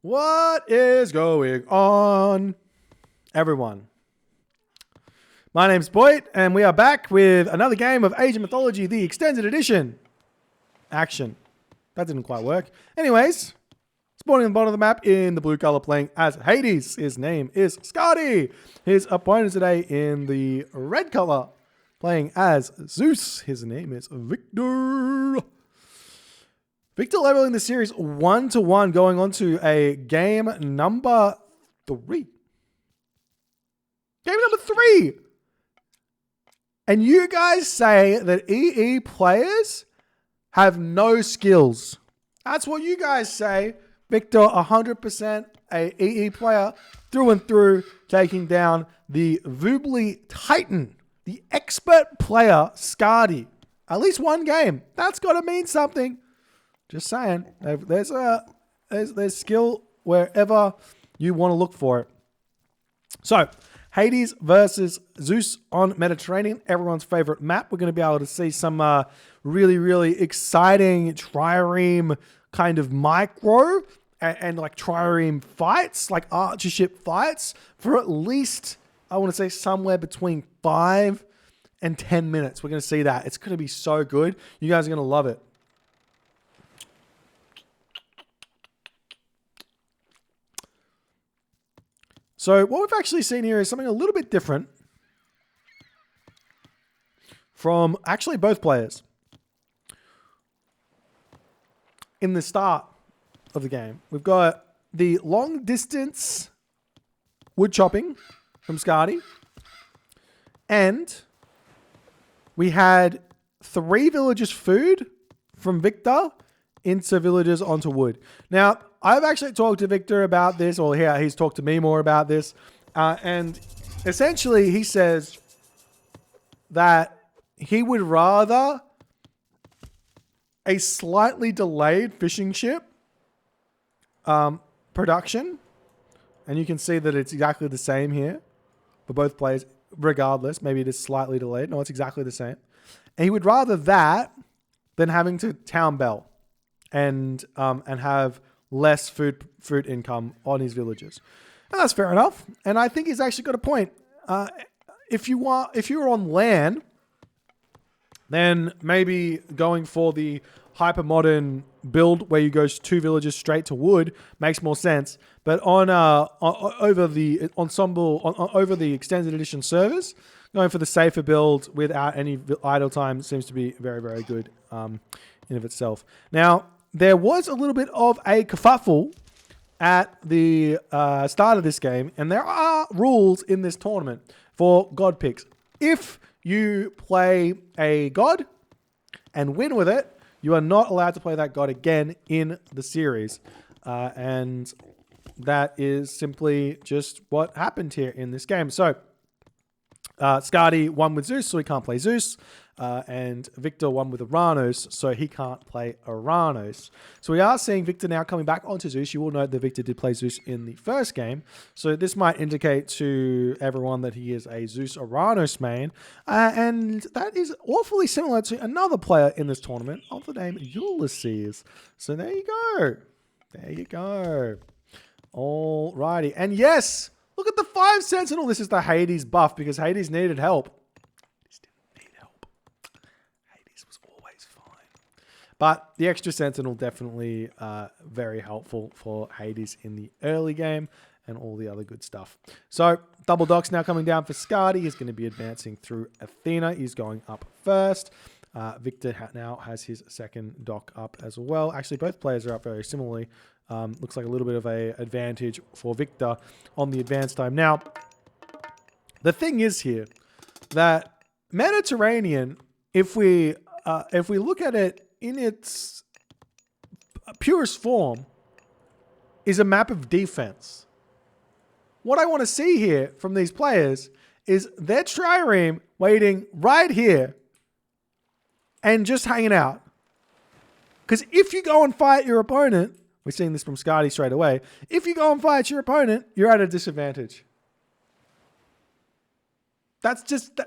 What is going on, everyone? My name's Boit, and we are back with another game of Age of Mythology, the Extended Edition. Action. That didn't quite work. Anyways, spawning on the bottom of the map in the blue color, playing as Hades. His name is Skady. His opponent today in the red color, playing as Zeus. His name is Victor. Victor leveling the series 1-1, going on to a game number 3. Game number 3. And you guys say that EE players have no skills. That's what you guys say. Victor, 100% a EE player through and through, taking down the Voobly Titan, the expert player Skady. At least one game. That's got to mean something. Just saying, there's skill wherever you want to look for it. So, Hades versus Zeus on Mediterranean, everyone's favorite map. We're going to be able to see some really, really exciting trireme kind of micro and like trireme fights, like archership fights for at least, I want to say somewhere between 5 and 10 minutes. We're going to see that. It's going to be so good. You guys are going to love it. So what we've actually seen here is something a little bit different from actually both players. In the start of the game, we've got the long distance wood chopping from Skady, and we had 3 villagers' food from Victor into villagers onto wood. Now, I've actually talked to Victor about this, or he's talked to me more about this, and essentially he says that he would rather a slightly delayed fishing ship production, and you can see that it's exactly the same here for both players, regardless. Maybe it is slightly delayed. No, it's exactly the same. And he would rather that than having to town bell and have less food income on his villagers. And that's fair enough. And I think he's actually got a point. If you're on land, then maybe going for the hyper modern build where you go 2 villages straight to wood makes more sense. But over the ensemble, over the extended edition servers, going for the safer build without any idle time seems to be very, very good in of itself. Now, there was a little bit of a kerfuffle at the start of this game, and there are rules in this tournament for god picks. If you play a god and win with it, you are not allowed to play that god again in the series. And that is simply just what happened here in this game. So, Skady won with Zeus, so he can't play Zeus. And Victor won with Uranus, so he can't play Uranus. So we are seeing Victor now coming back onto Zeus. You will note that Victor did play Zeus in the first game. So this might indicate to everyone that he is a Zeus-Uranus main. And that is awfully similar to another player in this tournament of the name Ulysses. So there you go. There you go. Alrighty. And yes, look at the 5 Sentinel. This is the Hades buff because Hades needed help. But the extra Sentinel definitely very helpful for Hades in the early game and all the other good stuff. So double docks now coming down for Skady. He's going to be advancing through Athena. He's going up first. Victor now has his second dock up as well. Actually, both players are up very similarly. Looks like a little bit of an advantage for Victor on the advance time. Now, the thing is here that Mediterranean, if we look at it in its purest form, is a map of defense. What I want to see here from these players is their trireme waiting right here and just hanging out. Because if you go and fight your opponent, we're seeing this from Skady straight away, if you go and fight your opponent, you're at a disadvantage. That's just...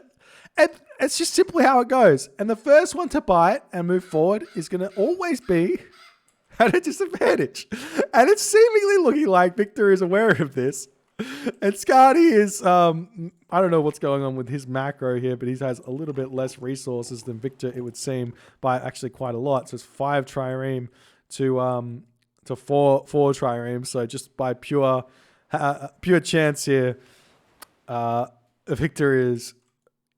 It's just simply how it goes. And the first one to bite and move forward is going to always be at a disadvantage. And it's seemingly looking like Victor is aware of this. And Skady is, I don't know what's going on with his macro here, but he has a little bit less resources than Victor, it would seem, by actually quite a lot. So it's 5 trireme to 4 trireme. So just by pure chance here, Victor is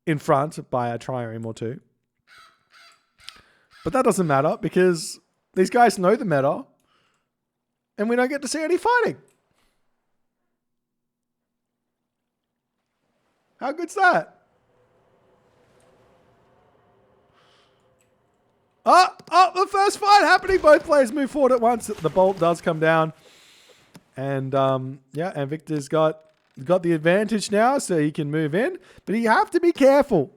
in front by a trireme or 2. But that doesn't matter because these guys know the meta and we don't get to see any fighting. How good's that? The first fight happening. Both players move forward at once. The bolt does come down. And and Victor's got the advantage now, so he can move in. But you have to be careful.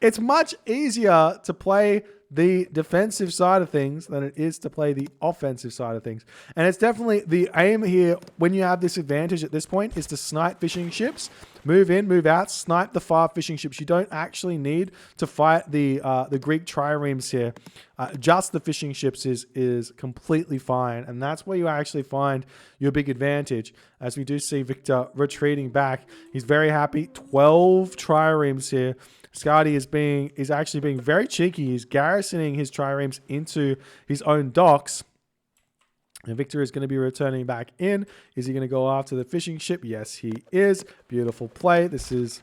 It's much easier to play the defensive side of things than it is to play the offensive side of things. And it's definitely the aim here when you have this advantage at this point is to snipe fishing ships, move in, move out, snipe the far fishing ships. You don't actually need to fight the Greek triremes here. Just the fishing ships is completely fine. And that's where you actually find your big advantage. As we do see Victor retreating back. He's very happy. 12 triremes here. Skady is actually being very cheeky. He's garrisoning his triremes into his own docks. And Victor is going to be returning back in. Is he going to go after the fishing ship? Yes, he is. Beautiful play. It's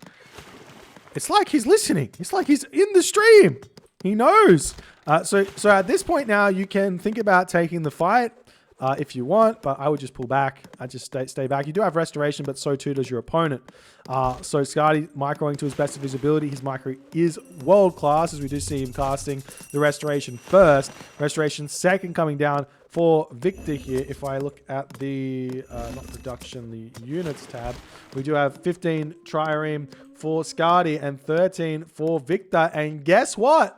like he's listening. It's like he's in the stream. He knows. So at this point now, you can think about taking the fight if you want, but I would just pull back. I just stay back. You do have restoration, but so too does your opponent. So Skady microing to his best of his ability. His micro is world class, as we do see him casting the restoration first. Restoration second coming down for Victor here. If I look at the, not production, the units tab, we do have 15 trireme for Skady and 13 for Victor. And guess what?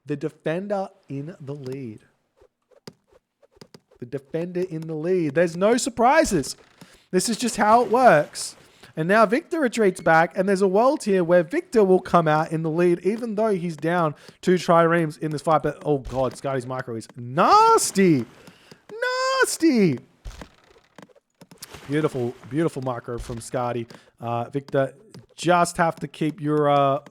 The defender in the lead. The defender in the lead. There's no surprises. This is just how it works. And now Victor retreats back, and there's a world here where Victor will come out in the lead, even though he's down 2 triremes in this fight. But, oh God, Skady's micro is nasty. Nasty. Beautiful, beautiful micro from Skady. Victor, just have to keep your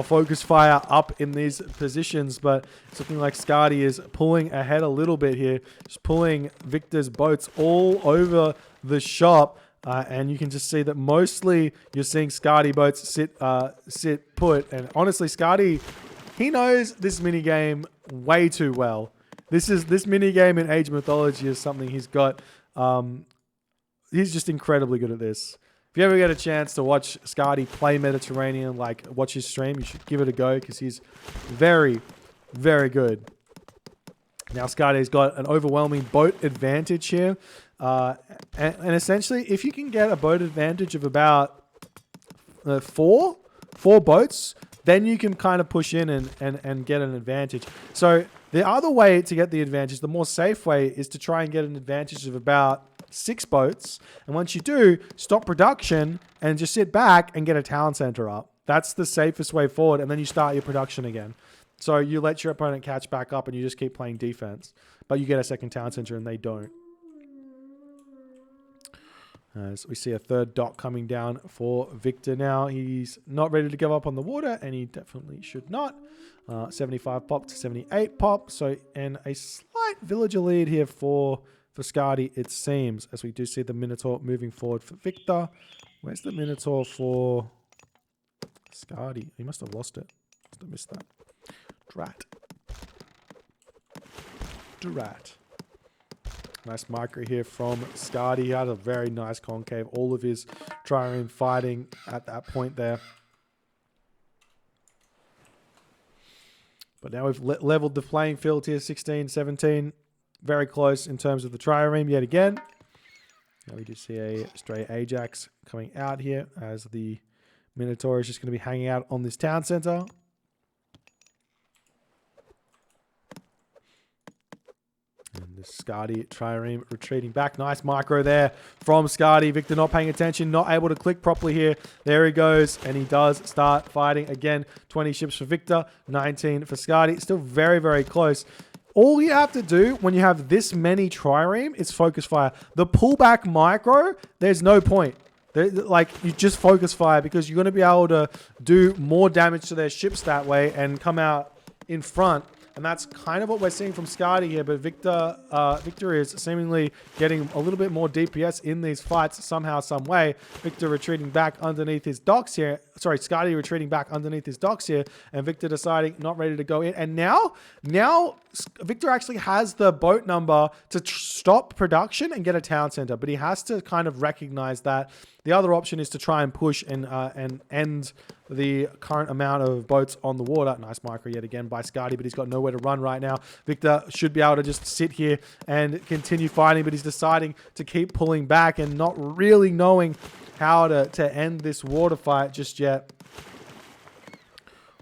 focus fire up in these positions, but it's looking like Skady is pulling ahead a little bit here, just pulling Victor's boats all over the shop, and you can just see that mostly you're seeing Skady boats sit put. And honestly, Skady, he knows this minigame way too well. This minigame in Age of Mythology is something he's got. He's just incredibly good at this. If you ever get a chance to watch Skady play Mediterranean, like watch his stream, you should give it a go because he's very, very good. Now Skady's got an overwhelming boat advantage here. And essentially, if you can get a boat advantage of about 4 boats, then you can kind of push in and get an advantage. So the other way to get the advantage, the more safe way, is to try and get an advantage of about 6 boats. And once you do, stop production and just sit back and get a town center up. That's the safest way forward. And then you start your production again. So you let your opponent catch back up and you just keep playing defense. But you get a second town center and they don't. So we see a third dock coming down for Victor now. He's not ready to give up on the water, and he definitely should not. 75 pop to 78 pop. So, and a slight villager lead here for Skady, it seems, as we do see the Minotaur moving forward for Victor. Where's the Minotaur for Skady? He must have lost it. Must have missed that. Drat. Nice micro here from Skady. He had a very nice concave. All of his trireme fighting at that point there. But now we've leveled the playing field here. 16, 17. Very close in terms of the trireme yet again. Now we do see a stray Ajax coming out here as the Minotaur is just going to be hanging out on this town center. And the Skady trireme retreating back. Nice micro there from Skady. Victor not paying attention, not able to click properly here. There he goes, and he does start fighting again. 20 ships for Victor, 19 for Skady. Still very, very close. All you have to do when you have this many trireme is focus fire. The pullback micro, there's no point. Like, you just focus fire because you're going to be able to do more damage to their ships that way and come out in front. And that's kind of what we're seeing from Skady here. But Victor is seemingly getting a little bit more DPS in these fights somehow, some way. Victor retreating back underneath his docks here. Sorry, Skady retreating back underneath his docks here. And Victor deciding not ready to go in. And now Victor actually has the boat number to stop production and get a town center. But he has to kind of recognize that the other option is to try and push and end the current amount of boats on the water. Nice micro yet again by Skady, but he's got nowhere to run right now. Victor should be able to just sit here and continue fighting, but he's deciding to keep pulling back and not really knowing how to end this water fight just yet.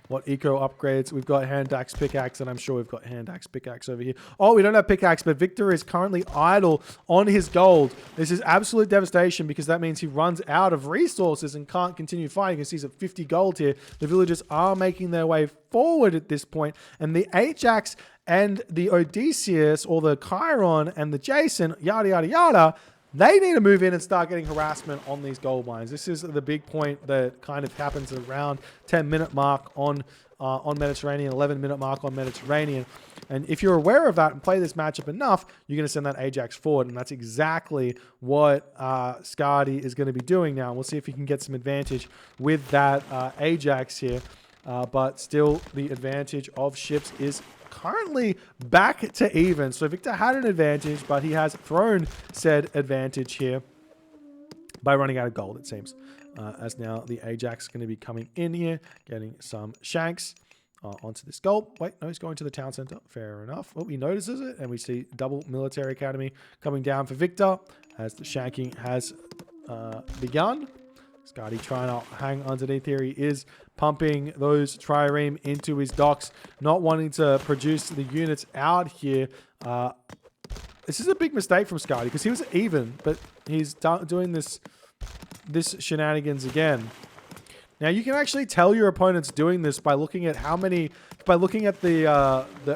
What eco upgrades? We've got hand axe pickaxe, and I'm sure we've got hand axe pickaxe over here. Oh, we don't have pickaxe, but Victor is currently idle on his gold. This is absolute devastation because that means he runs out of resources and can't continue fighting because he's at 50 gold here. The villagers are making their way forward at this point, and the Ajax and the Odysseus, or the Chiron and the Jason, yada, yada, yada, they need to move in and start getting harassment on these gold mines. This is the big point that kind of happens around 10-minute mark on Mediterranean, 11-minute mark on Mediterranean. And if you're aware of that and play this matchup enough, you're going to send that Ajax forward. And that's exactly what Skady is going to be doing now. We'll see if he can get some advantage with that Ajax here. But still, the advantage of ships is currently back to even. So Victor had an advantage, but he has thrown said advantage here by running out of gold, it seems. As now the Ajax is going to be coming in here, getting some shanks onto this gold. Wait, no, he's going to the town center. Fair enough. Oh, he notices it, and we see double military academy coming down for Victor as the shanking has begun. Skady trying to hang underneath here. He is pumping those trireme into his docks, not wanting to produce the units out here. This is a big mistake from Skady because he was even, but he's doing this shenanigans again. Now you can actually tell your opponent's doing this by looking at the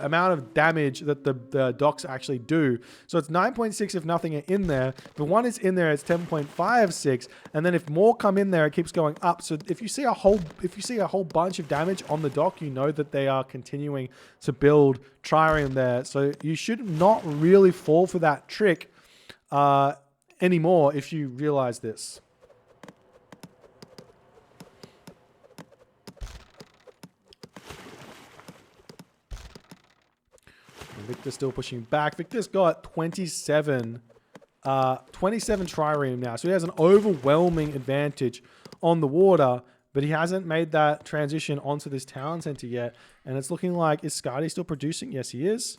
amount of damage that the docks actually do. So it's 9.6 if nothing are in there. If one is in there, it's 10.56, and then if more come in there, it keeps going up. So if you see a whole bunch of damage on the dock, you know that they are continuing to build trireme there. So you should not really fall for that trick anymore if you realize this. Victor's still pushing back. Victor's got 27 trireme now. So he has an overwhelming advantage on the water, but he hasn't made that transition onto this town center yet. And it's looking like, is Skady still producing? Yes, he is.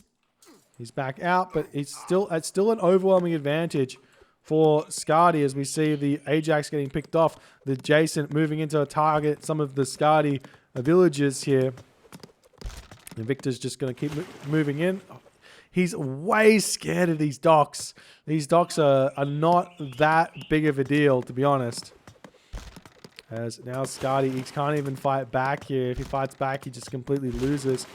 He's back out, but it's still an overwhelming advantage for Skady as we see the Ajax getting picked off. The Jason moving into a target some of the Skady villages here. And Victor's just going to keep moving in. He's way scared of these docks. These docks are not that big of a deal, to be honest. As now Skady, he can't even fight back here. If he fights back, he just completely loses.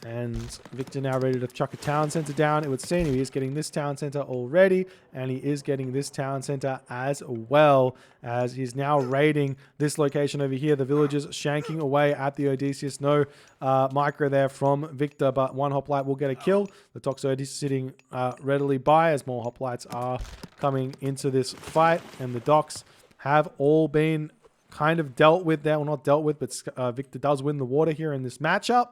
And Victor now ready to chuck a town center down. It would seem he is getting this town center already, and he is getting this town center as well, as he's now raiding this location over here. The villagers shanking away at the Odysseus. No micro there from Victor, but one hoplite will get a kill. The Toxoid is sitting readily by as more hoplites are coming into this fight, and the docks have all been kind of dealt with there. Well, not dealt with, but Victor does win the water here in this matchup.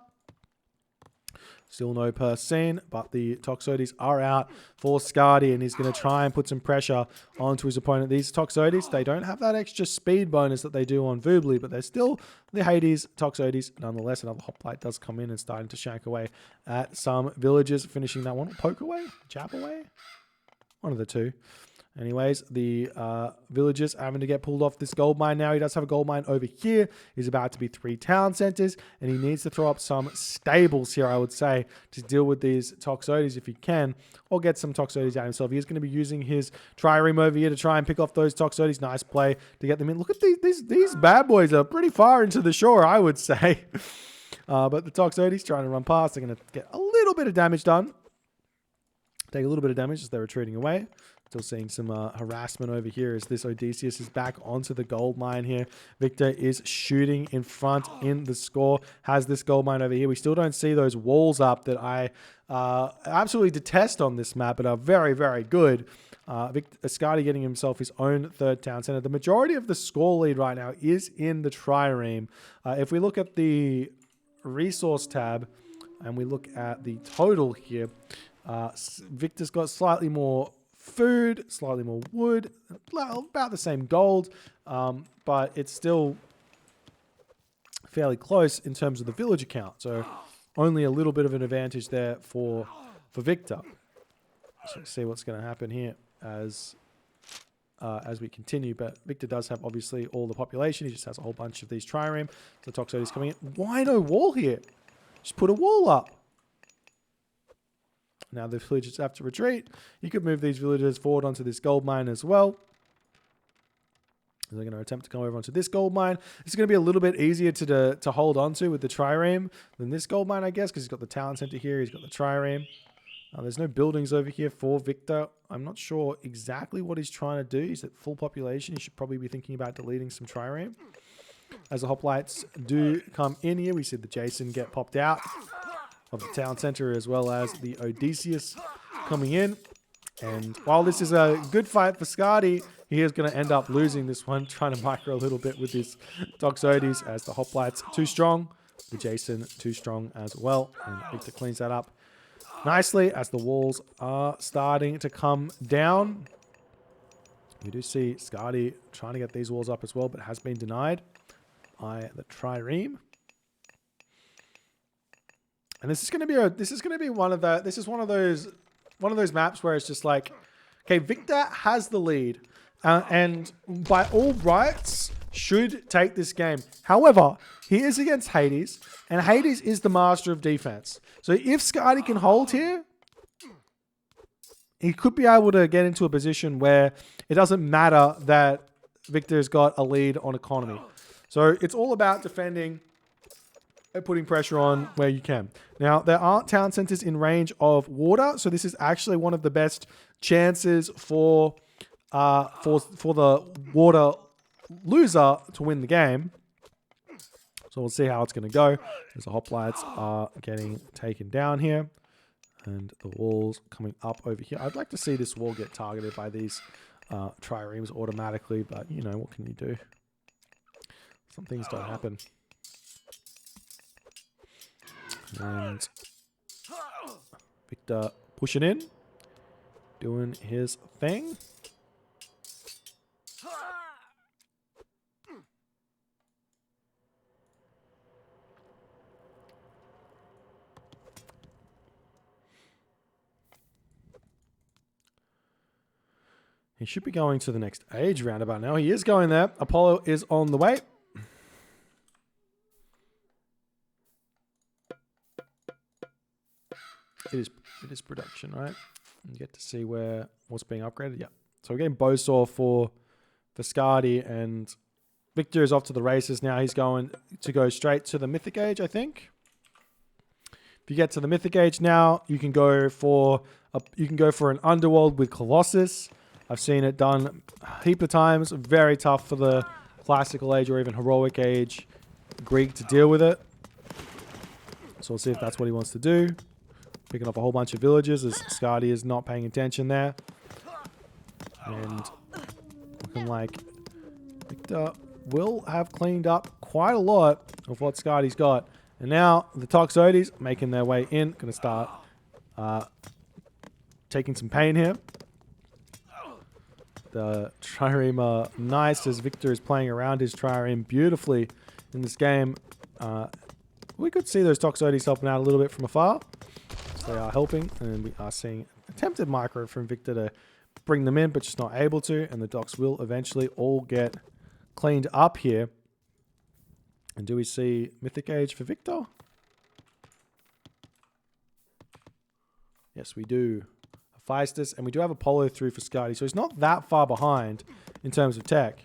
Still no per scene, but the Toxotes are out for Skady, and he's going to try and put some pressure onto his opponent. These Toxotes, they don't have that extra speed bonus that they do on Vubli, but they're still the Hades Toxotes. Nonetheless, another hoplite does come in and starting to shank away at some villagers, finishing that one. Poke away? Jab away? One of the two. Anyways, the villagers are having to get pulled off this gold mine now. He does have a gold mine over here. He's about to be 3 town centers, and he needs to throw up some stables here, I would say, to deal with these Toxotes if he can, or get some Toxotes out himself. He's going to be using his trireme over here to try and pick off those Toxotes. Nice play to get them in. Look at these bad boys are pretty far into the shore, I would say. But the Toxotes trying to run past. They're going to get a little bit of damage done. Take a little bit of damage as they're retreating away. Still seeing some harassment over here as this Odysseus is back onto the gold mine here. Victor is shooting in front in the score. Has this gold mine over here. We still don't see those walls up that I absolutely detest on this map, but are very, very good. Skady getting himself his own 3rd town center. The majority of the score lead right now is in the trireme. If we look at the resource tab and we look at the total here, Victor's got slightly more food, slightly more wood, about the same gold, but it's still fairly close in terms of the villager count. So only a little bit of an advantage there for Victor. So let's see what's going to happen here as we continue. But Victor does have obviously all the population. He just has a whole bunch of these trireme. The Toxotes coming in. Why no wall here? Just put a wall up. Now the villagers have to retreat. You could move these villagers forward onto this gold mine as well. They're going to attempt to come over onto this gold mine. It's going to be a little bit easier to hold onto with the trireme than this gold mine, I guess, because he's got the town center here. He's got the trireme. There's no buildings over here for Victor. I'm not sure exactly what he's trying to do. He's at full population. He should probably be thinking about deleting some trireme. As the hoplites do come in here, we see the Jason get popped out of the town center, as well as the Odysseus coming in. And while this is a good fight for Skady, he is going to end up losing this one, trying to micro a little bit with his Toxotes, as the hoplites too strong, the Jason too strong as well. And Victor cleans that up nicely as the walls are starting to come down. We do see Skady trying to get these walls up as well, but has been denied by the trireme. And this is going to be one of those maps where it's just like, okay, Victor has the lead, and by all rights should take this game. However, he is against Hades, and Hades is the master of defense. So if Skady can hold here, he could be able to get into a position where it doesn't matter that Victor's got a lead on economy. So it's all about defending and putting pressure on where you can. Now, there aren't town centers in range of water, so this is actually one of the best chances for the water loser to win the game. So we'll see how it's going to go as the hoplites are getting taken down here and the walls coming up over here. I'd like to see this wall get targeted by these triremes automatically, but you know, what can you do? Some things don't happen. And Victor pushing in, doing his thing. He should be going to the next age roundabout now. He is going there. Apollo is on the way. It is production, right? You get to see what's being upgraded. Yeah. So we're getting Bowsaw for Skady, and Victor is off to the races now. He's going to go straight to the Mythic Age, I think. If you get to the Mythic Age now, you can go for an Underworld with Colossus. I've seen it done a heap of times. Very tough for the Classical Age or even Heroic Age Greek to deal with it. So we'll see if that's what he wants to do. Picking off a whole bunch of villages as Skady is not paying attention there. And looking like Victor will have cleaned up quite a lot of what Skady's got. And now the Toxotes making their way in. Going to start taking some pain here. The trireme are nice as Victor is playing around his trireme beautifully in this game. We could see those Toxotes helping out a little bit from afar. They are helping, and we are seeing attempted micro from Victor to bring them in, but just not able to. And the docks will eventually all get cleaned up here. And do we see Mythic Age for Victor? Yes, we do. Hephaestus, and we do have Apollo through for Skady, so he's not that far behind in terms of tech.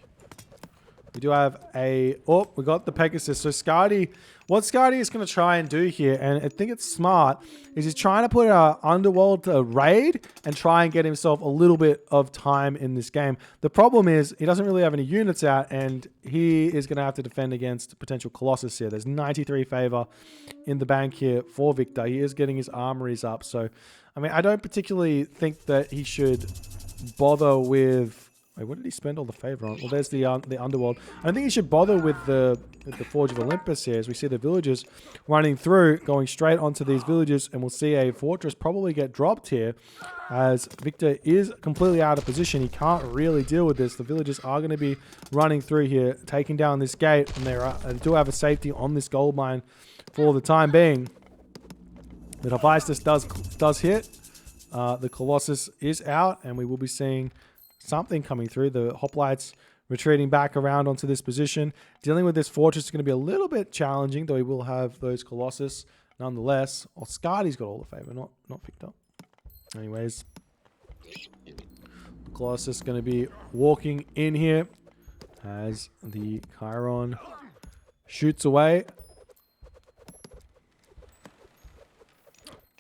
We do have a... Oh, we got the Pegasus. So Skady... What Skady is going to try and do here, and I think it's smart, is he's trying to put Underworld to raid and try and get himself a little bit of time in this game. The problem is he doesn't really have any units out, and he is going to have to defend against potential Colossus here. There's 93 favor in the bank here for Victor. He is getting his armories up. So, I mean, I don't particularly think that he should bother with... Wait, what did he spend all the favor on? Well, there's the Underworld. I don't think he should bother with the Forge of Olympus here, as we see the villagers running through, going straight onto these villages, and we'll see a fortress probably get dropped here, as Victor is completely out of position. He can't really deal with this. The villagers are going to be running through here, taking down this gate, and they do have a safety on this gold mine for the time being. But Hephaestus does hit. The Colossus is out, and we will be seeing something coming through. The hoplites retreating back around onto this position. Dealing with this fortress is going to be a little bit challenging, though he will have those Colossus nonetheless. Oh, Skady's got all the favor, not picked up. Anyways, the Colossus is going to be walking in here as the Chiron shoots away.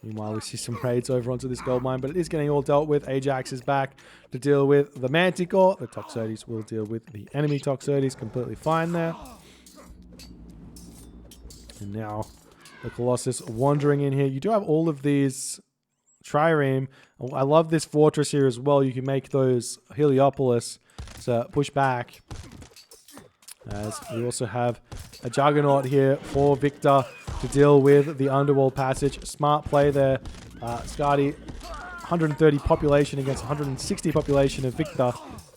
Meanwhile, we see some raids over onto this gold mine, but it is getting all dealt with. Ajax is back to deal with the Manticore. The Toxotes will deal with the enemy Toxotes completely fine there. And now the Colossus wandering in here. You do have all of these trireme. I love this fortress here as well. You can make those Heliopolis to push back. As we also have a Juggernaut here for Victor to deal with the Underworld passage. Smart play there. Skady, 130 population against 160 population of Victor.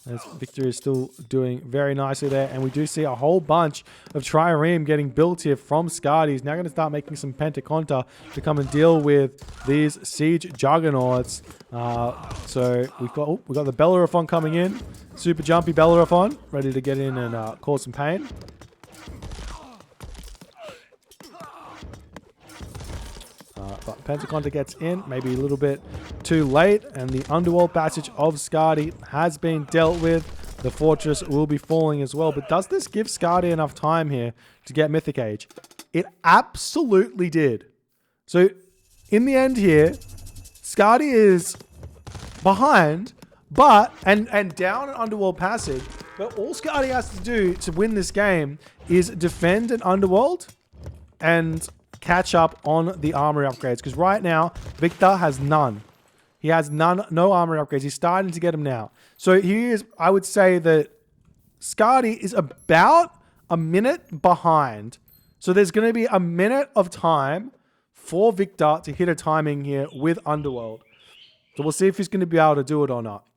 As Victor is still doing very nicely there. And we do see a whole bunch of trireme getting built here from Skady. He's now going to start making some Pentaconta to come and deal with these siege juggernauts. So we've got the Bellerophon coming in. Super jumpy Bellerophon, ready to get in and cause some pain. But Pentaconta gets in, maybe a little bit too late, and the Underworld passage of Skady has been dealt with. The fortress will be falling as well, but does this give Skady enough time here to get Mythic Age? It absolutely did. So in the end here, Skady is behind, but and down an Underworld passage, but all Skady has to do to win this game is defend an Underworld and catch up on the armory upgrades, because right now Victor has none. He has no armory upgrades. He's starting to get them now. So he is, I would say that Skady is about a minute behind. So there's going to be a minute of time for Victor to hit a timing here with Underworld. So we'll see if he's going to be able to do it or not.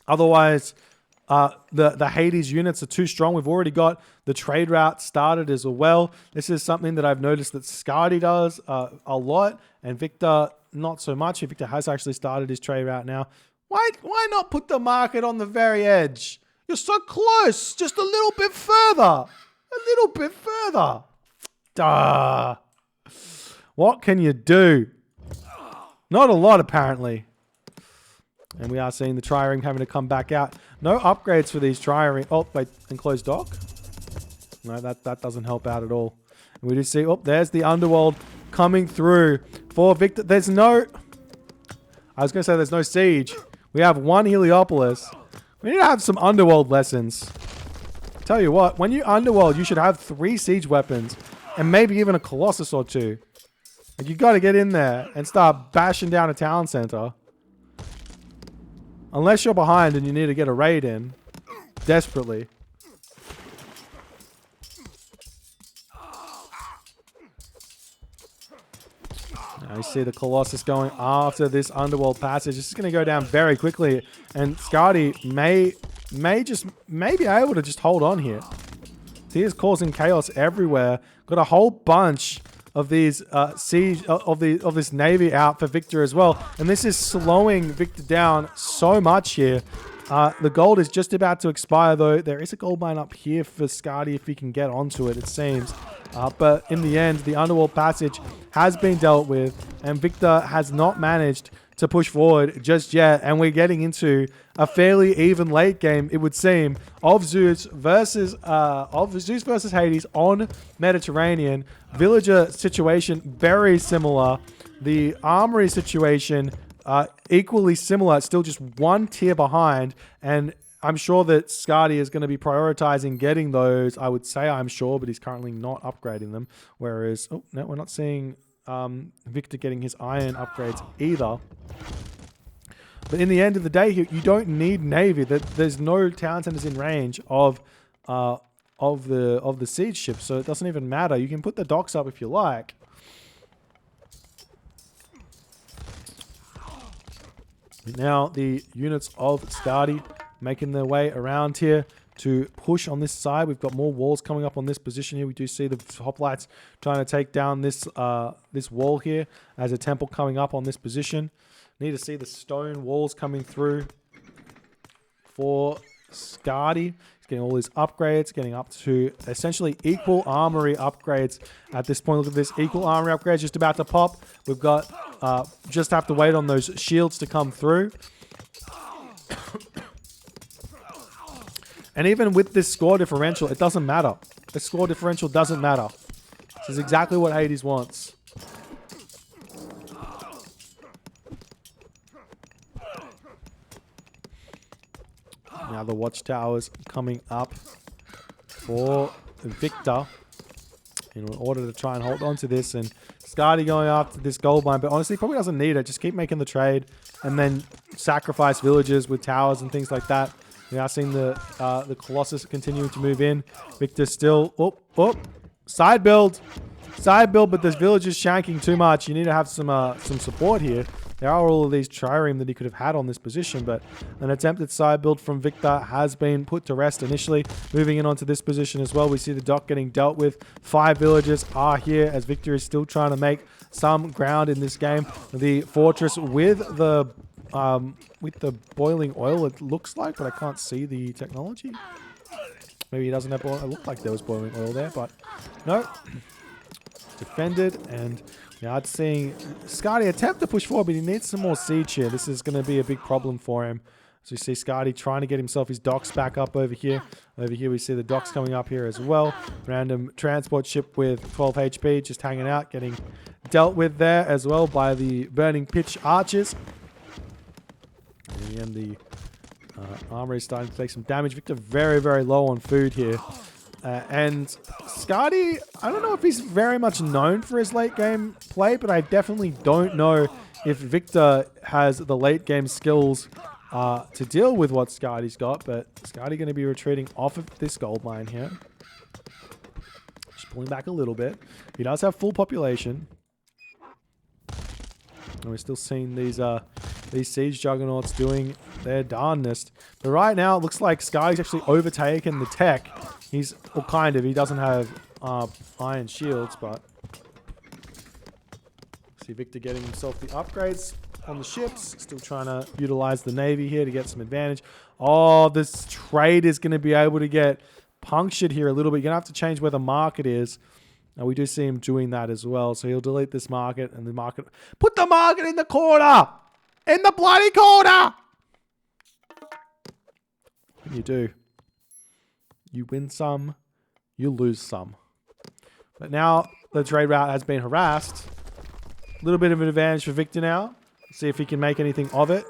Otherwise, the Hades units are too strong. We've already got the trade route started as well. This is something that I've noticed that Skady does a lot, and Victor not so much. Victor has actually started his trade route now. Why not put the market on the very edge? You're so close. Just a little bit further. A little bit further. Duh. What can you do? Not a lot, apparently. And we are seeing the trireme having to come back out. No upgrades for these trireme. Oh, wait, enclosed dock? No, that doesn't help out at all. And we do see, oh, there's the Underworld coming through for Victor. There's no... I was going to say there's no siege. We have one Heliopolis. We need to have some Underworld lessons. Tell you what, when you Underworld, you should have 3 siege weapons and maybe even a Colossus or 2. Like, you got to get in there and start bashing down a town center. Unless you're behind and you need to get a raid in. Desperately. Now you see the Colossus going after this Underworld passage. This is going to go down very quickly. And Skady may be able to just hold on here. He is causing chaos everywhere. Got a whole bunch of these siege of this navy out for Victor as well, and this is slowing Victor down so much here. The gold is just about to expire, though. There is a gold mine up here for Skady if he can get onto it, it seems. But in the end, the underworld passage has been dealt with, and Victor has not managed to push forward just yet. And we're getting into a fairly even late game, it would seem, of Zeus versus Hades on Mediterranean. Villager situation very similar. The armory situation equally similar. It's still just one tier behind, and I'm sure that Skady is going to be prioritizing getting those. I would say I'm sure, but he's currently not upgrading them. Whereas, oh no, we're not seeing Victor getting his iron upgrades either. But in the end of the day, you don't need navy. There's no town centers in range of the siege ships, so it doesn't even matter. You can put the docks up if you like. Now the units of Skady making their way around here to push on this side. We've got more walls coming up on this position here. We do see the hoplites trying to take down this this wall here as a temple coming up on this position. Need to see the stone walls coming through for Skady. He's getting all his upgrades, getting up to essentially equal armory upgrades at this point. Look at this, equal armory upgrades just about to pop. We've got just have to wait on those shields to come through. And even with this score differential, it doesn't matter. The score differential doesn't matter. This is exactly what Hades wants. Now the watchtowers coming up for Victor in order to try and hold on to this, and Skady going after this gold mine, but honestly probably doesn't need it. Just keep making the trade and then sacrifice villages with towers and things like that. We are seeing the Colossus continuing to move in. Victor still side build, but this village is shanking too much. You need to have some support here. There are all of these trireme that he could have had on this position, but an attempted side build from Victor has been put to rest initially. Moving in onto this position as well, we see the dock getting dealt with. 5 villages are here as Victor is still trying to make some ground in this game. The fortress with the boiling oil, it looks like, but I can't see the technology. Maybe he doesn't have boiling. It looked like there was boiling oil there, but no. Defended, and we are seeing Skady attempt to push forward, but he needs some more siege here. This is going to be a big problem for him. So you see Skady trying to get himself his docks back up over here. Over here we see the docks coming up here as well. Random transport ship with 12 HP just hanging out, getting dealt with there as well by the burning pitch archers. And the armory is starting to take some damage. Victor very, very low on food here. And Skady, I don't know if he's very much known for his late game play, but I definitely don't know if Victor has the late game skills to deal with what Skady's got. But Skady going to be retreating off of this gold mine here. Just pulling back a little bit. He does have full population. And we're still seeing these siege juggernauts doing their darndest. But right now, it looks like Skady's actually overtaken the tech. He's, well, kind of. He doesn't have iron shields, but see Victor getting himself the upgrades on the ships. Still trying to utilize the navy here to get some advantage. Oh, this trade is going to be able to get punctured here a little bit. You're going to have to change where the market is. Now, we do see him doing that as well. So he'll delete this market, and the market... Put the market in the corner! In the bloody corner! What you do? You win some, you lose some. But now the trade route has been harassed. A little bit of an advantage for Victor now. See if he can make anything of it.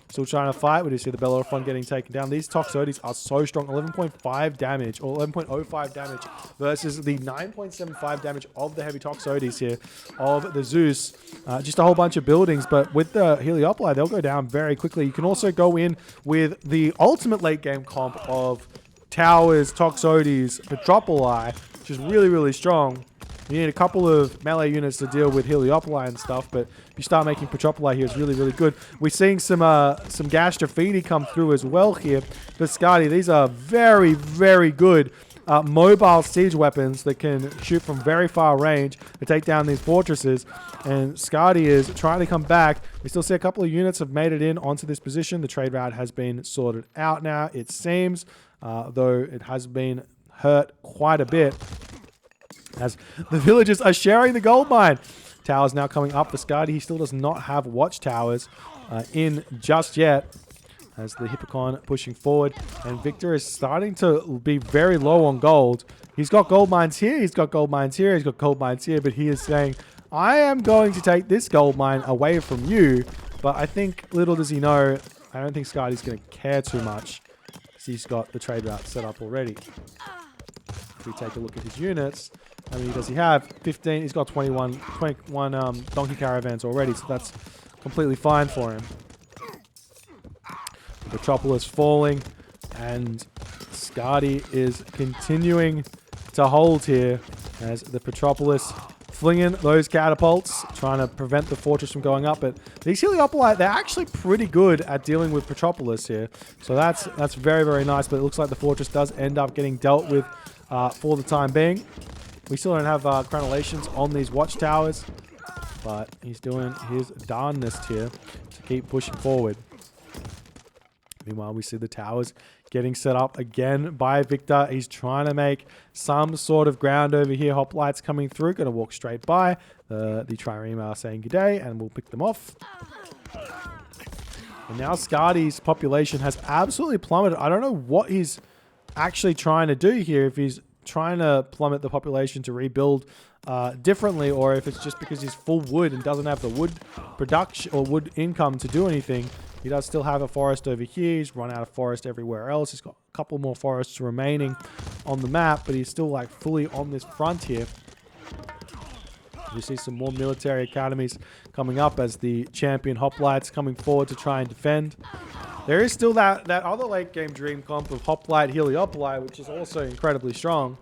Still trying to fight. We do see the Bellerophon getting taken down. These Toxotes are so strong. 11.5 damage, or 11.05 damage versus the 9.75 damage of the heavy Toxotes here of the Zeus. Just a whole bunch of buildings, but with the Heliopoli, they'll go down very quickly. You can also go in with the ultimate late game comp of Towers, Toxotes, Petropoli, which is really, really strong. You need a couple of melee units to deal with Heliopoli and stuff, but if you start making Petropoli here, it's really, really good. We're seeing some Gastrofidi come through as well here for Skady. These are very, very good mobile siege weapons that can shoot from very far range to take down these fortresses. And Skady is trying to come back. We still see a couple of units have made it in onto this position. The trade route has been sorted out now, it seems, though it has been hurt quite a bit as the villagers are sharing the gold mine. Towers now coming up for Skady. He still does not have watchtowers in just yet, as the Hippocon pushing forward. And Victor is starting to be very low on gold. He's got gold mines here, he's got gold mines here, he's got gold mines here, but he is saying, I am going to take this gold mine away from you. But I think, little does he know, I don't think Skady's going to care too much, because he's got the trade route set up already. If we take a look at his units, how many does he have? 15. He's got 21 donkey caravans already, so that's completely fine for him. The Metropolis falling, and Skady is continuing to hold here as the Metropolis flinging those catapults, trying to prevent the fortress from going up. But these Heliopolite, they're actually pretty good at dealing with Metropolis here. So that's very, very nice. But it looks like the fortress does end up getting dealt with for the time being. We still don't have crenellations on these watchtowers, but he's doing his darndest here to keep pushing forward. Meanwhile, we see the towers getting set up again by Victor. He's trying to make some sort of ground over here. Hoplites coming through. Going to walk straight by. The trireme are saying good day, and we'll pick them off. And now Skady's population has absolutely plummeted. I don't know what he's actually trying to do here. If he's trying to plummet the population to rebuild differently, or if it's just because he's full wood and doesn't have the wood production or wood income to do anything. He does still have a forest over here. He's run out of forest everywhere else. He's got a couple more forests remaining on the map, but he's still like fully on this front here. You see some more military academies coming up as the champion hoplites coming forward to try and defend. There is still that other late game dream comp of hoplite Heliopolite, which is also incredibly strong.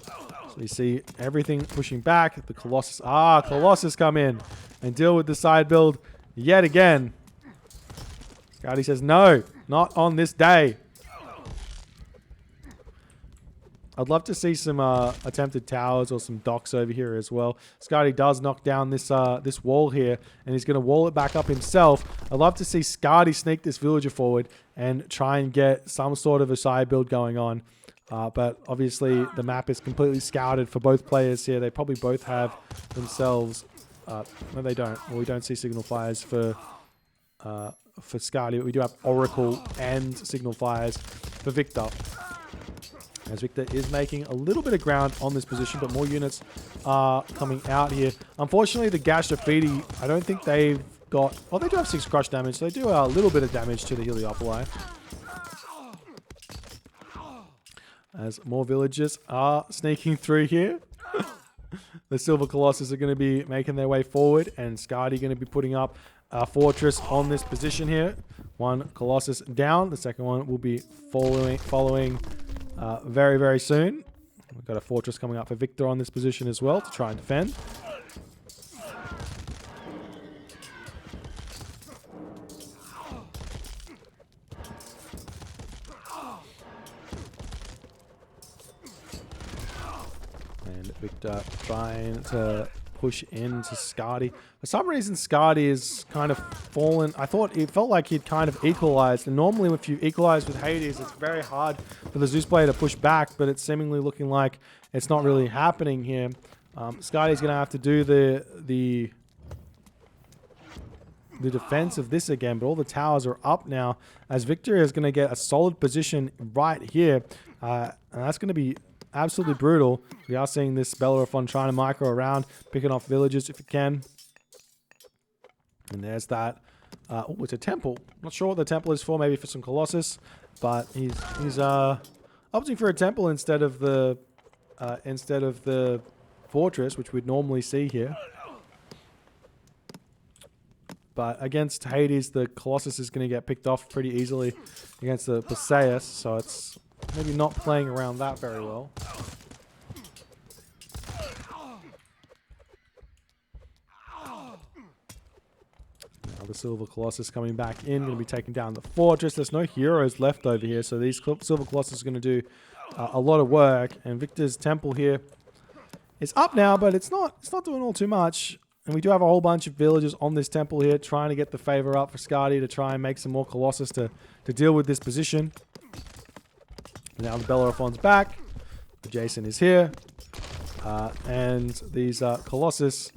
So you see everything pushing back. The Colossus. Colossus come in and deal with the side build yet again. Skady says, no, not on this day. I'd love to see some attempted towers or some docks over here as well. Skady does knock down this this wall here, and he's going to wall it back up himself. I'd love to see Skady sneak this villager forward and try and get some sort of a side build going on. But obviously the map is completely scouted for both players here. They probably both have themselves... no, they don't. Well, we don't see signal fires for Skady, but we do have Oracle and signal fires for Victor. As Victor is making a little bit of ground on this position, but more units are coming out here. Unfortunately, the Gashafidi, I don't think they've got... Oh, they do have 6 crush damage, so they do a little bit of damage to the Heliopolite. As more villagers are sneaking through here. The Silver Colossus are going to be making their way forward, and Skady going to be putting up a fortress on this position here. One Colossus down. The second one will be following very, very soon. We've got a fortress coming up for Victor on this position as well to try and defend. And Victor trying to push into Skady. For some reason, Skady is kind of fallen. I thought it felt like he'd kind of equalized. And normally if you equalize with Hades, it's very hard for the Zeus player to push back, but it's seemingly looking like it's not really happening here. Skady's going to have to do the defense of this again, but all the towers are up now as Victor is going to get a solid position right here. And that's going to be absolutely brutal. We are seeing this Bellerophon trying to micro around, picking off villages if it can. And there's that. Oh, it's a temple. Not sure what the temple is for. Maybe for some Colossus, but he's opting for a temple instead of the fortress, which we'd normally see here. But against Hades, the Colossus is going to get picked off pretty easily against the Perseus, so it's maybe not playing around that very well. Now the Silver Colossus coming back in, going to be taking down the fortress. There's no heroes left over here, so these Silver Colossus are going to do a lot of work. And Victor's temple here is up now, but it's not doing all too much. And we do have a whole bunch of villagers on this temple here trying to get the favor up for Skady to try and make some more Colossus to deal with this position. Now the Bellerophon's back. The Jason is here. And these Colossus...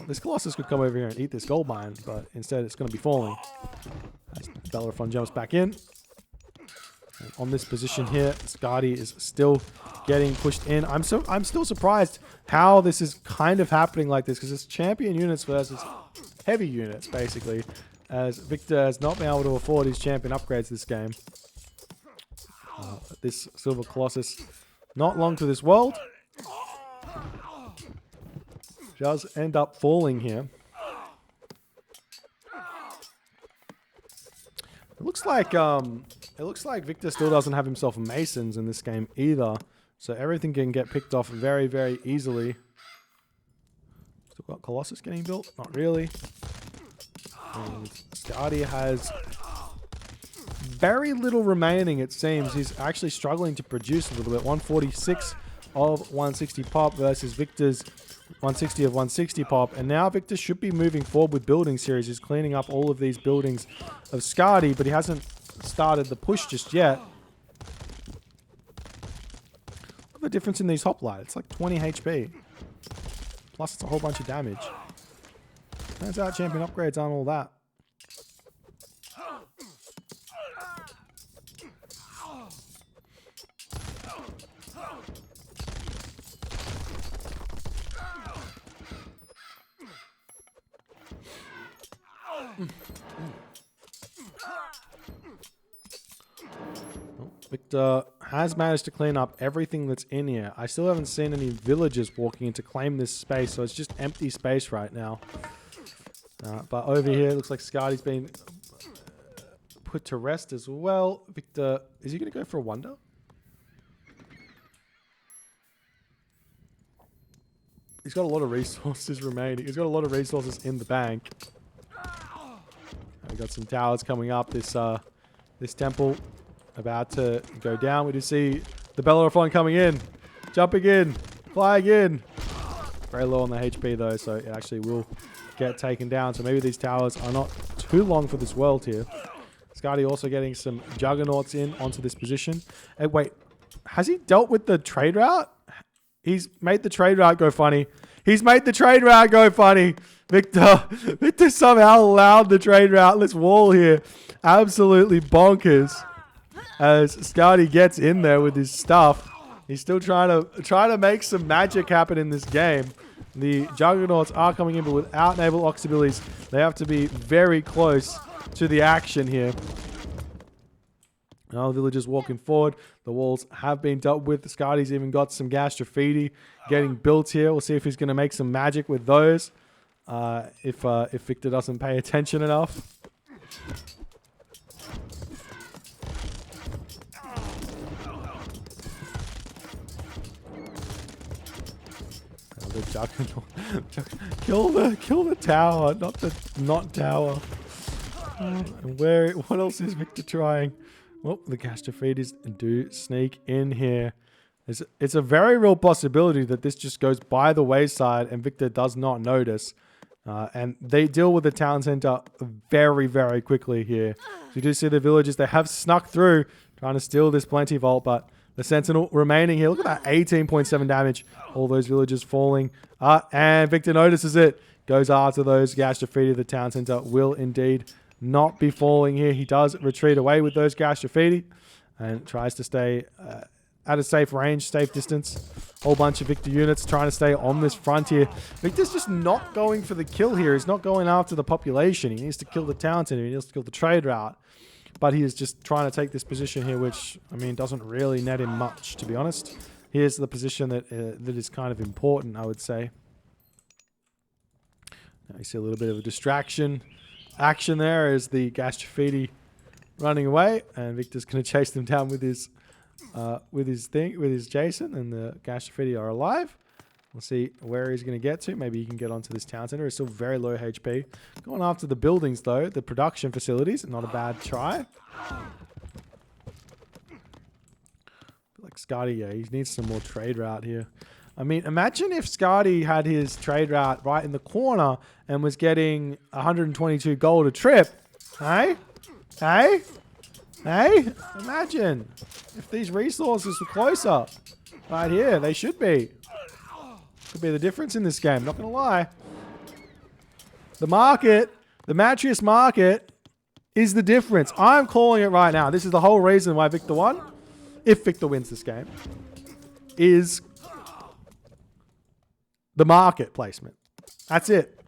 This Colossus could come over here and eat this gold mine, but instead it's going to be falling. As Bellerophon jumps back in. And on this position here, Skady is still getting pushed in. I'm still surprised how this is kind of happening like this, because it's champion units versus heavy units, basically, as Victor has not been able to afford his champion upgrades this game. This Silver Colossus, not long to this world, does end up falling here. It looks like Victor still doesn't have himself masons in this game either. So everything can get picked off very, very easily. Still got Colossus getting built? Not really. And Skady has very little remaining, it seems. He's actually struggling to produce a little bit. 146 of 160 pop versus Victor's 160 of 160 pop. And now Victor should be moving forward with building series. He's cleaning up all of these buildings of Skady, but he hasn't started the push just yet. Look at the difference in these hoplites. It's like 20 HP. Plus it's a whole bunch of damage. Turns out champion upgrades aren't all that. Victor has managed to clean up everything that's in here. I still haven't seen any villagers walking in to claim this space, so it's just empty space right now. But over here, it looks like Skady's been put to rest as well. Victor, is he going to go for a wonder? He's got a lot of resources remaining. He's got a lot of resources in the bank. We've got some towers coming up. This temple about to go down. We do see the Bellerophon coming in, jumping in, flying in. Very low on the HP though, so it actually will get taken down. So maybe these towers are not too long for this world here. Skady also getting some juggernauts in onto this position. Hey, wait, has he dealt with the trade route? He's made the trade route go funny. He's made the trade route go funny. Victor somehow allowed the trade route. This wall here, absolutely bonkers. As Skady gets in there with his stuff, he's still trying to make some magic happen in this game. The Juggernauts are coming in, but without naval ox abilities, they have to be very close to the action here. Now the villagers walking forward. The walls have been dealt with. Skady's even got some gas graffiti getting built here. We'll see if he's going to make some magic with those. If Victor doesn't pay attention enough. The Juggernaut. Kill the tower, not the tower. And what else is Victor trying? Well, the Gastrophetes do sneak in here. It's a very real possibility that this just goes by the wayside and Victor does not notice. And they deal with the town center very, very quickly here. So you do see the villagers, they have snuck through trying to steal this plenty vault, but the Sentinel remaining here. Look at that, 18.7 damage. All those villagers falling. And Victor notices it. Goes after those Gastrophetes. The town center will indeed not be falling here. He does retreat away with those Gastrophetes and tries to stay at a safe range, safe distance. Whole bunch of Victor units trying to stay on this front here. Victor's just not going for the kill here. He's not going after the population. He needs to kill the town center. He needs to kill the trade route. But he is just trying to take this position here, which, I mean, doesn't really net him much, to be honest. Here's the position that is kind of important, I would say. Now you see a little bit of a distraction. Action there is the Gastrophetes running away, and Victor's going to chase them down with his Jason, and the Gastrophetes are alive. We'll see where he's going to get to. Maybe he can get onto this town center. He's still very low HP. Going after the buildings, though. The production facilities. Not a bad try. Like Skady, yeah, he needs some more trade route here. I mean, imagine if Skady had his trade route right in the corner and was getting 122 gold a trip. Hey? Hey? Hey? Imagine if these resources were closer. Right here, they should be. Could be the difference in this game, not going to lie. The market, the Matrius market is the difference. I'm calling it right now. This is the whole reason why Victor won. If Victor wins this game, is the market placement. That's it.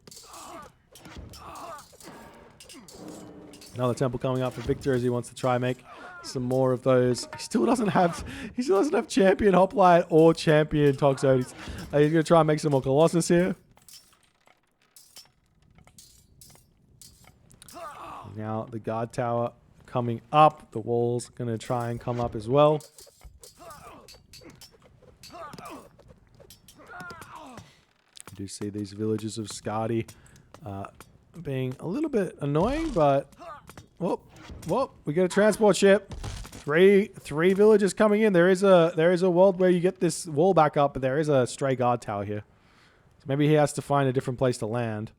Another temple coming up for Victor as he wants to try and make some more of those. He still doesn't have champion Hoplite or champion Toxotes. He's going to try and make some more Colossus here. Now the guard tower coming up. The wall's going to try and come up as well. You do see these villages of Skady being a little bit annoying, but whoop, we get a transport ship. Three villages coming in. There is a world where you get this wall back up, but there is a stray guard tower here. So maybe he has to find a different place to land.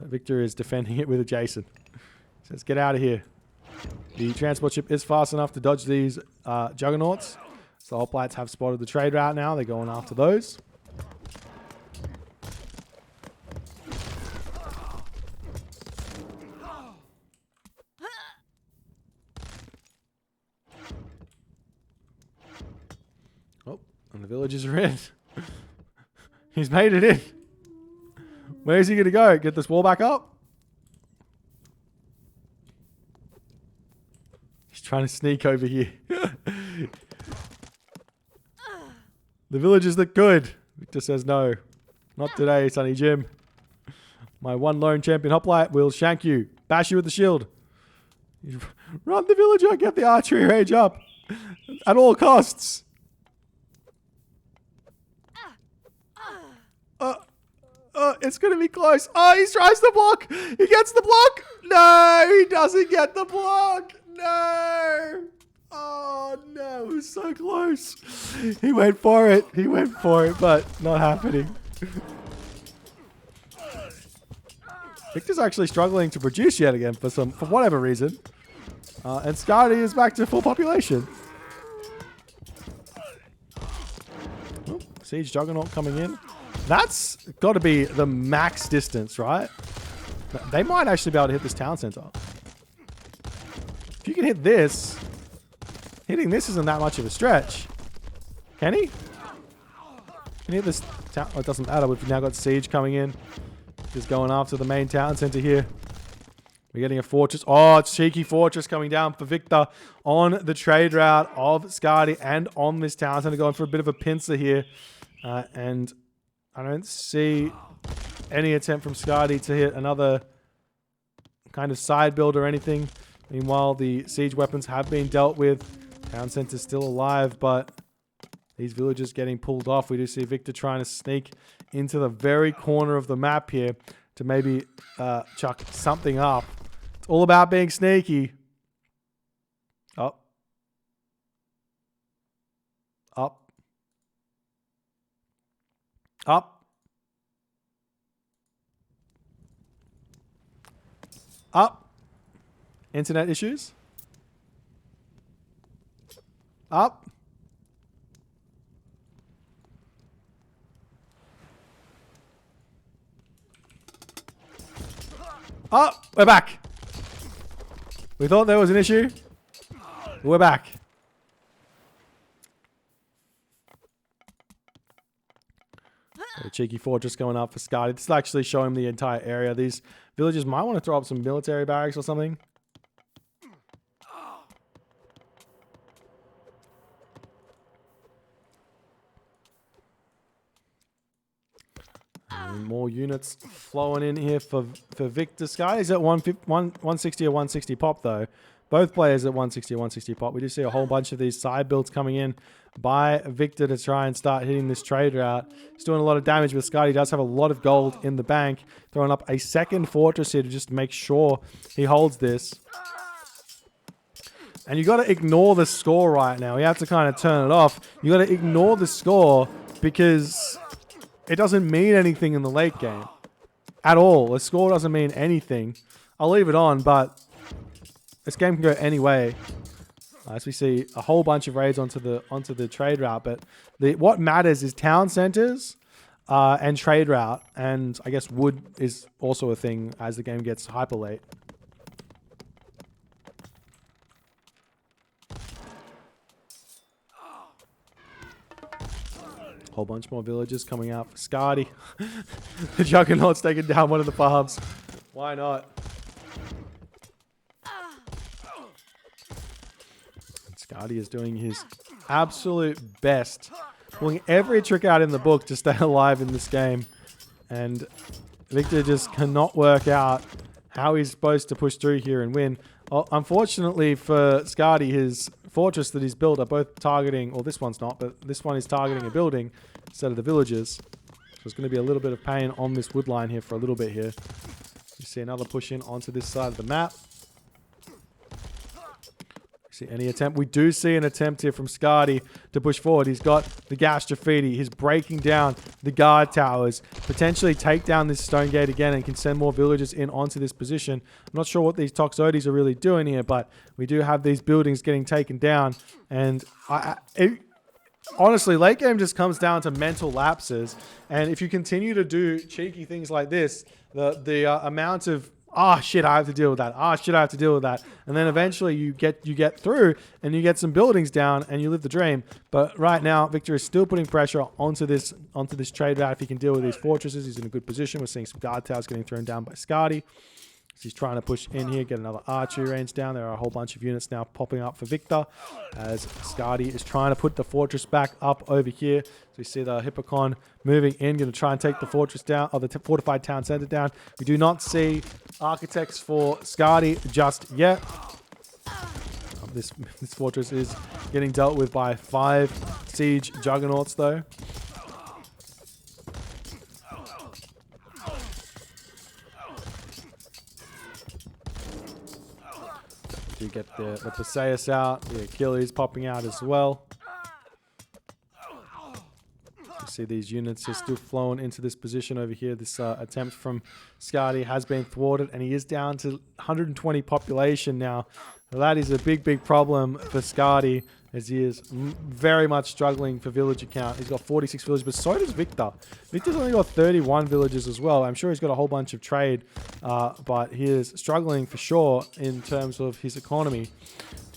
Victor is defending it with a Jason. Says, get out of here. The transport ship is fast enough to dodge these juggernauts. So the Hoplites have spotted the trade route now. They're going after those. Oh, and the villagers are in. He's made it in. Where's he going to go? Get this wall back up? Trying to sneak over here. The villagers look good. Victor says no. Not today, Sonny Jim. My one lone champion Hoplite will shank you. Bash you with the shield. Run the villager. Get the archery range up. At all costs. It's going to be close. Oh, he tries the block. He gets the block. No, he doesn't get the block. No. Oh, no. It was so close. He went for it. But not happening. Victor's actually struggling to produce yet again for whatever reason. And Skady is back to full population. Oh, Siege Juggernaut coming in. That's got to be the max distance, right? They might actually be able to hit this town center. If you can hit this, hitting this isn't that much of a stretch. Can he? Can he hit this town? Oh, it doesn't matter. We've now got Siege coming in. Just going after the main town center here. We're getting a fortress. Oh, it's cheeky fortress coming down for Victor on the trade route of Skady and on this town center. Going for a bit of a pincer here. And I don't see any attempt from Skady to hit another kind of side build or anything. Meanwhile, the siege weapons have been dealt with. Town center's still alive, but these villagers getting pulled off. We do see Victor trying to sneak into the very corner of the map here to maybe chuck something up. It's all about being sneaky. Up. Up. Up. Up. Internet issues. Up. Up. We're back. We thought there was an issue. We're back. A cheeky fortress going up for Skady. This is actually showing the entire area. These villagers might want to throw up some military barracks or something. And more units flowing in here for Victor. Sky's at 160 or 160 pop though. both players at 160, 160 pot. We do see a whole bunch of these side builds coming in by Victor to try and start hitting this trade route. He's doing a lot of damage, but Skady does have a lot of gold in the bank. Throwing up a second fortress here to just make sure he holds this. And you got to ignore the score right now. You have to kind of turn it off. You got to ignore the score because it doesn't mean anything in the late game at all. The score doesn't mean anything. I'll leave it on, but this game can go any way. As we see a whole bunch of raids onto the trade route, but what matters is town centers and trade route, and I guess wood is also a thing as the game gets hyper late. Whole bunch more villagers coming out for Skady. The Juggernaut's taking down one of the farms. Why not? Skady is doing his absolute best, pulling every trick out in the book to stay alive in this game. And Victor just cannot work out how he's supposed to push through here and win. Unfortunately for Skady, his fortress that he's built are both targeting, or this one's not, but this one is targeting a building instead of the villagers. So there's going to be a little bit of pain on this wood line here for a little bit here. You see another push in onto this side of the map. See any attempt? We do see an attempt here from Skady to push forward. He's got the gas graffiti. He's breaking down the guard towers. Potentially take down this stone gate again and can send more villagers in onto this position. I'm not sure what these Toxotes are really doing here, but we do have these buildings getting taken down. And honestly, late game just comes down to mental lapses. And if you continue to do cheeky things like this, the amount of shit, I have to deal with that. Shit, I have to deal with that. And then eventually you get through and you get some buildings down and you live the dream. But right now, Victor is still putting pressure onto this trade route. If he can deal with these fortresses, he's in a good position. We're seeing some guard towers getting thrown down by Skady. He's trying to push in here, get another archery range down. There are a whole bunch of units now popping up for Victor as Skady is trying to put the fortress back up over here. So we see the Hippocon moving in, going to try and take the fortress down, or the fortified town center down. We do not see architects for Skady just yet. This fortress is getting dealt with by 5 siege juggernauts though. You get the Perseus out, the Achilles popping out as well. You see these units are still flowing into this position over here. This attempt from Skady has been thwarted, and he is down to 120 population now. So that is a big problem for Skady, as he is very much struggling for villager count. He's got 46 villages, but so does Victor. Victor's only got 31 villages as well. I'm sure he's got a whole bunch of trade, but he is struggling for sure in terms of his economy.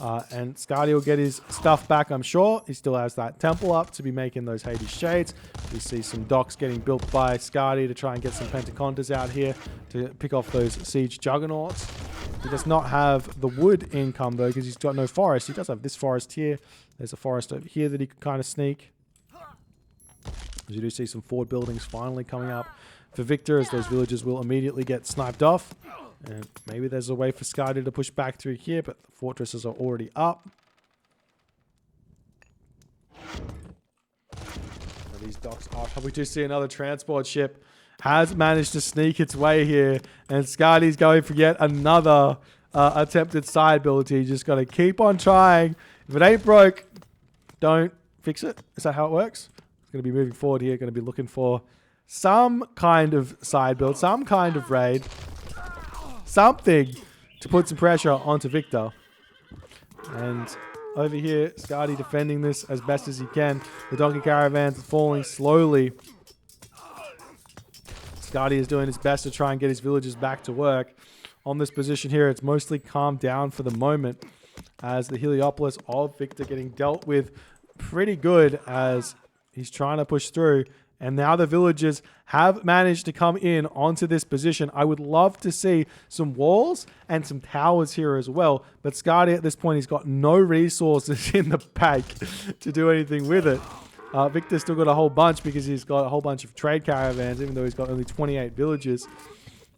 And Skady will get his stuff back, I'm sure. He still has that temple up to be making those Hades Shades. We see some docks getting built by Skady to try and get some Pentacontas out here to pick off those siege juggernauts. He does not have the wood income though, because he's got no forest. He does have this forest here. There's a forest over here that he can kind of sneak. As you do see some forward buildings finally coming up for Victor, as those villagers will immediately get sniped off. And maybe there's a way for Skady to push back through here, but the fortresses are already up. So these docks are up. We do see another transport ship has managed to sneak its way here, and Skady's going for yet another attempted side build. You just got to keep on trying. If it ain't broke, don't fix it. Is that how it works? It's going to be moving forward here, going to be looking for some kind of side build, some kind of raid, something to put some pressure onto Victor. And over here, Skady defending this as best as he can. The donkey caravans falling slowly. Skady is doing his best to try and get his villagers back to work. On this position here, it's mostly calmed down for the moment, as the Heliopolis of Victor getting dealt with pretty good as he's trying to push through. And now the villagers have managed to come in onto this position. I would love to see some walls and some towers here as well. But Skady at this point, he's got no resources in the bank to do anything with it. Victor's still got a whole bunch because he's got a whole bunch of trade caravans, even though he's got only 28 villages.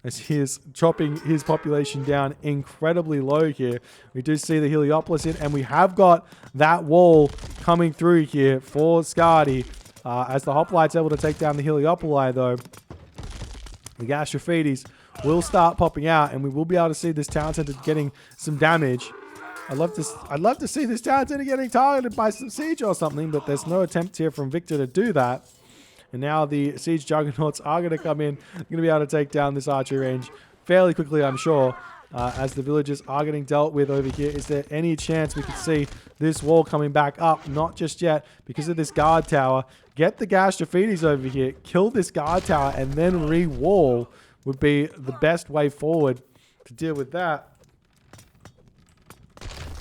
as he is chopping his population down incredibly low here. We do see the Heliopolis in, and we have got that wall coming through here for Skady. As the Hoplite's able to take down the Heliopoli, though, the Gastrophetes will start popping out, and we will be able to see this town center getting some damage. I'd love to see this town center getting targeted by some siege or something, but there's no attempt here from Victor to do that. And now the siege juggernauts are going to come in, going to be able to take down this archery range fairly quickly, I'm sure, as the villagers are getting dealt with over here. Is there any chance we could see this wall coming back up? Not just yet, because of this guard tower. Get the Gastrophetes over here, kill this guard tower, and then re-wall would be the best way forward to deal with that.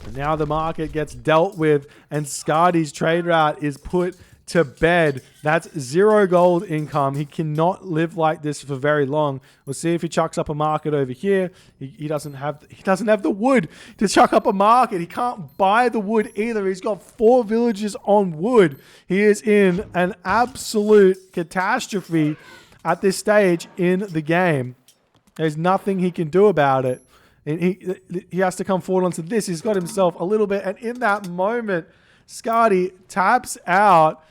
And now the market gets dealt with, and Skady's trade route is put to bed. That's 0 gold income. He cannot live like this for very long. We'll see if he chucks up a market over here. He doesn't have the wood to chuck up a market. He can't buy the wood either. He's got 4 villages on wood. He is in an absolute catastrophe at this stage in the game. There's nothing he can do about it. And he has to come forward onto this. He's got himself a little bit, and in that moment, Skady taps out.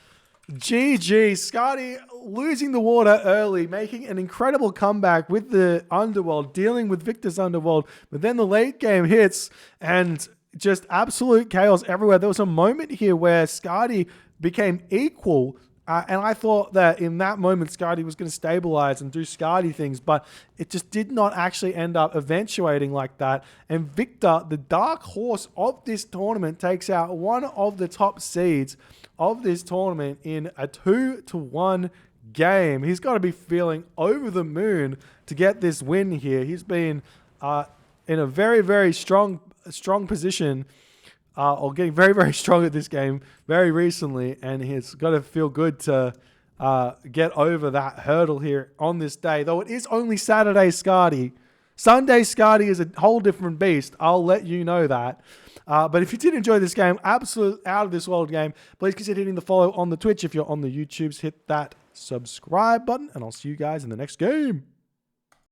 GG. Skady losing the water early, making an incredible comeback with the Underworld, dealing with Victor's Underworld, but then the late game hits and just absolute chaos everywhere. There was a moment here where Skady became equal, and I thought that in that moment Skady was going to stabilize and do Skady things, but it just did not actually end up eventuating like that. And Victor, the dark horse of this tournament, takes out one of the top seeds of this tournament in a 2-1 game. He's got to be feeling over the moon to get this win here. He's been in a very, very strong position, or getting very, very strong at this game very recently, and he's got to feel good to get over that hurdle here on this day. Though it is only Saturday Skady. Sunday Skady is a whole different beast. I'll let you know that. But if you did enjoy this game, absolute out of this world game, please consider hitting the follow on the Twitch. If you're on the YouTubes, hit that subscribe button, and I'll see you guys in the next game.